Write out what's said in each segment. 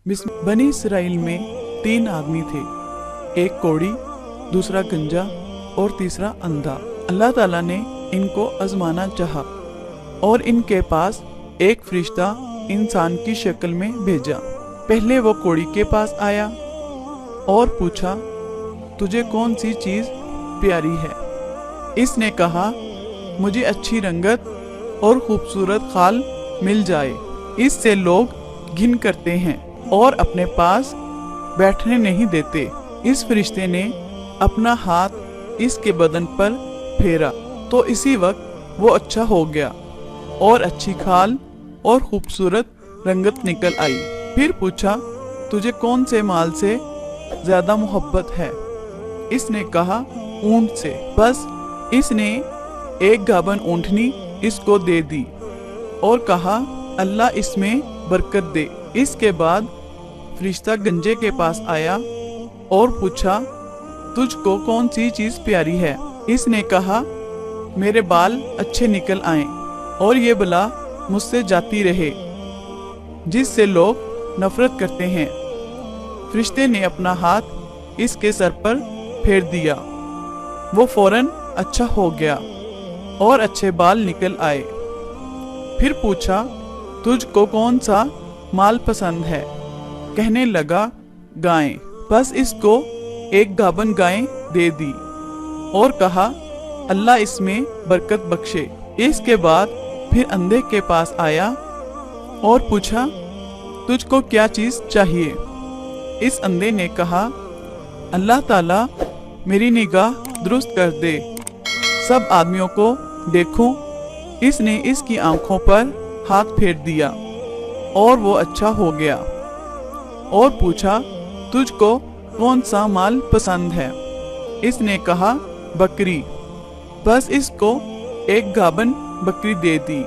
बनी इसराइल में 3 आदमी थे, एक कोढ़ी, दूसरा गंजा और तीसरा अंधा। अल्लाह ताला ने इनको आजमाना चाहा और इनके पास एक फरिश्ता इंसान की शक्ल में भेजा। पहले वो कोढ़ी के पास आया और पूछा, तुझे कौन सी चीज प्यारी है? इसने कहा, मुझे अच्छी रंगत और खूबसूरत खाल मिल जाए, इससे लोग घिन करते हैं और अपने पास बैठने नहीं देते। इस फरिश्ते ने अपना हाथ इसके बदन पर फेरा तो इसी वक्त वो अच्छा हो गया और अच्छी खाल और खूबसूरत रंगत निकल आई। फिर पूछा, तुझे कौन से माल से ज्यादा मोहब्बत है? इसने कहा, ऊंट से। बस इसने एक गाभन ऊंटनी इसको दे दी और कहा, अल्लाह इसमें बरकत दे। इसके बाद फरिश्ता गंजे के पास आया और पूछा, तुझको कौन सी चीज प्यारी है? इसने कहा, मेरे बाल अच्छे निकल आए और ये बला मुझसे जाती रहे जिससे लोग नफरत करते हैं। फरिश्ते ने अपना हाथ इसके सर पर फेर दिया, वो फौरन अच्छा हो गया और अच्छे बाल निकल आए। फिर पूछा, तुझको कौन सा माल पसंद है? कहने लगा, गाय। बस इसको एक गाभन गाय दे दी और कहा, अल्लाह इसमें बरकत बख्शे। इसके बाद फिर अंधे के पास आया और पूछा, तुझको क्या चीज चाहिए? इस अंधे ने कहा, अल्लाह ताला मेरी निगाह दुरुस्त कर दे, सब आदमियों को देखूं। इसने इसकी आंखों पर हाथ फेर दिया और वो अच्छा हो गया और पूछा, तुझको कौन सा माल पसंद है? इसने कहा, बकरी। बस इसको एक गाभन बकरी दे दी।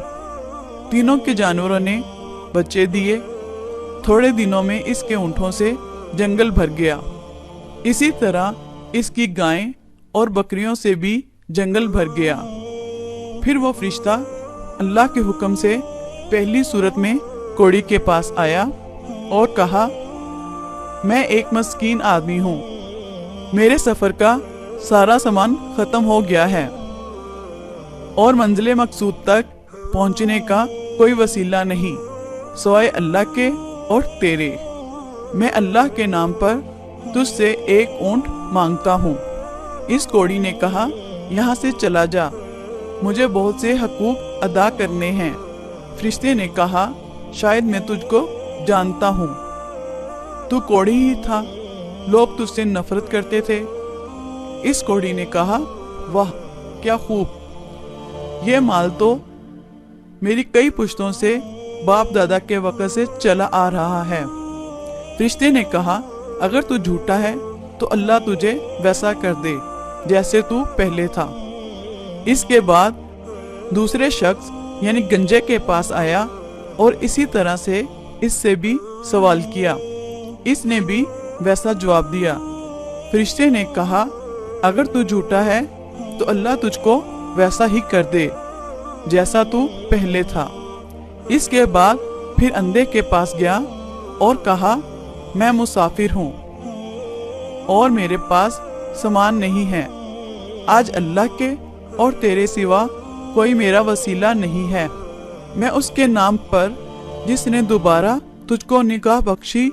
तीनों के जानवरों ने बच्चे दिए। थोड़े दिनों में इसके ऊँटों से जंगल भर गया। इसी तरह इसकी गायें और बकरियों से भी जंगल भर गया। फिर वो फरिश्ता अल्लाह के हुक्म से पहली सूरत में कोढ़ी के पास आया और कहा, मैं एक मस्कीन आदमी हूँ, मेरे सफर का सारा सामान खत्म हो गया है और मंजिल मकसूद तक पहुँचने का कोई वसीला नहीं सिवाय अल्लाह के और तेरे। मैं अल्लाह के नाम पर तुझसे एक ऊंट मांगता हूँ। इस कोढ़ी ने कहा, यहाँ से चला जा, मुझे बहुत से हकूक अदा करने हैं। फरिश्ते ने कहा, शायद मैं तुझको जानता हूँ, तू कोढ़ी ही था, लोग तुझसे नफरत करते थे। इस कोढ़ी ने कहा, वाह क्या खूब, ये माल तो मेरी कई पुश्तों से बाप दादा के वक्त से चला आ रहा है। फरिश्ते ने कहा, अगर तू झूठा है तो अल्लाह तुझे वैसा कर दे जैसे तू पहले था। इसके बाद दूसरे शख्स यानी गंजे के पास आया और इसी तरह से इससे भी सवाल किया। इसने भी वैसा जवाब दिया। फरिश्ते ने कहा, अगर तू झूठा है तो अल्लाह तुझको वैसा ही कर दे जैसा तू पहले था। इसके बाद फिर अंधे के पास गया और कहा, मैं मुसाफिर हूँ और मेरे पास सामान नहीं है। आज अल्लाह के और तेरे सिवा कोई मेरा वसीला नहीं है। मैं उसके नाम पर जिसने दोबारा तुझको निगाह बख्शी,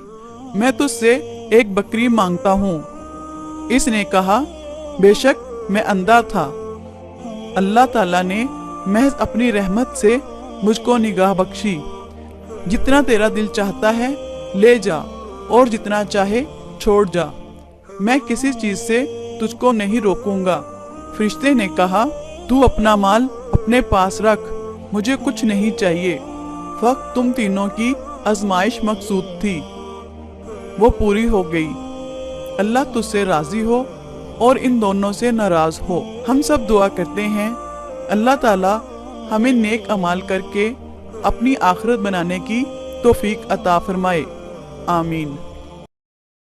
मैं तुझसे एक बकरी मांगता हूँ। इसने कहा, बेशक मैं अंधा था, अल्लाह ताला ने महज अपनी रहमत से मुझको निगाह बख्शी। जितना तेरा दिल चाहता है ले जा और जितना चाहे छोड़ जा, मैं किसी चीज से तुझको नहीं रोकूंगा। फरिश्ते ने कहा, तू अपना माल अपने पास रख, मुझे कुछ नहीं चाहिए। वक्त तुम तीनों की आजमाइश मकसूद थी, वो पूरी हो गई। अल्लाह तुझसे राजी हो और इन दोनों से नाराज हो। हम सब दुआ करते हैं, अल्लाह ताला हमें नेक अमाल करके अपनी आखिरत बनाने की तौफीक अता फरमाए। आमीन।